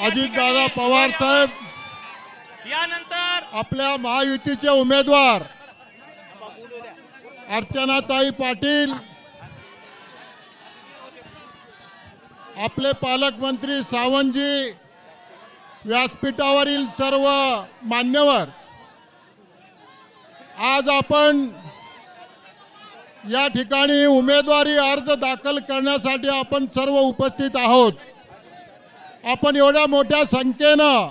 अजितदादा पवार साहेब, यानंतर आपल्या महायुतीचे उमेदवार अर्चनाताई पाटील, आपले पालकमंत्री सावंतजी, व्यासपीठावरील सर्व मान्यवर, आज आपण या ठिकाणी उमेदवारी अर्ज दाखल करण्यासाठी आपण सर्व उपस्थित आहोत। आपण एवढ्या मोठ्या संख्येनं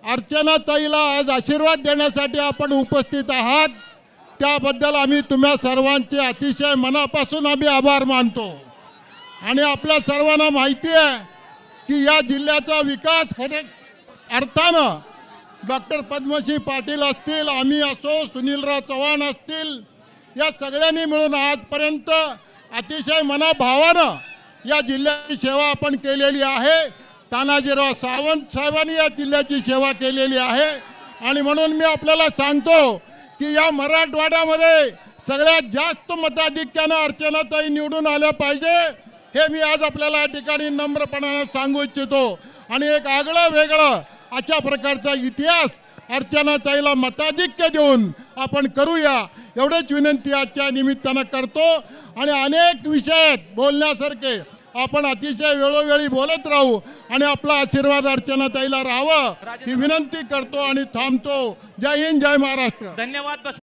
अर्चनाताईला आज आशीर्वाद देण्यासाठी आपण उपस्थित आहात, त्याबद्दल आम्ही तुम्हा सर्वांचे अतिशय मनापासून आम्ही आभार मानतो। आणि आपल्या सर्वांना माहिती आहे की या जिल्ह्याचा विकास खऱ्या अर्थानं डॉक्टर पद्मश्री पाटील असतील, आम्ही असो, सुनीलराव चव्हाण असतील, या सगळ्यांनी मिळून आजपर्यंत अतिशय मनाभावानं या जिल्ह्याची सेवा आपण केलेली आहे। तानाजीराव सावंत साहेबांनी या जिल्ह्याची सेवा केलेली आहे। आणि म्हणून मी आपल्याला सांगतो की या मराठवाड्यामध्ये सगळ्यात जास्त मताधिक्यानं अर्चनाताई निवडून आल्या पाहिजे, हे मी आज आपल्याला या ठिकाणी नम्रपणाने सांगू इच्छितो। आणि एक आगळं वेगळं अशा प्रकारचा इतिहास अर्चनाताईला मताधिक्य देऊन आपण करूया, एवढीच विनंती आजच्या निमित्तानं करतो। आणि अनेक विषय बोलण्यासारखे आपण अतिशय वेळोवेळी बोलत राहू आणि आपला आशीर्वाद अर्चनाताईला राहावं ही विनंती करतो आणि थांबतो। जय हिंद, जय महाराष्ट्र। धन्यवाद।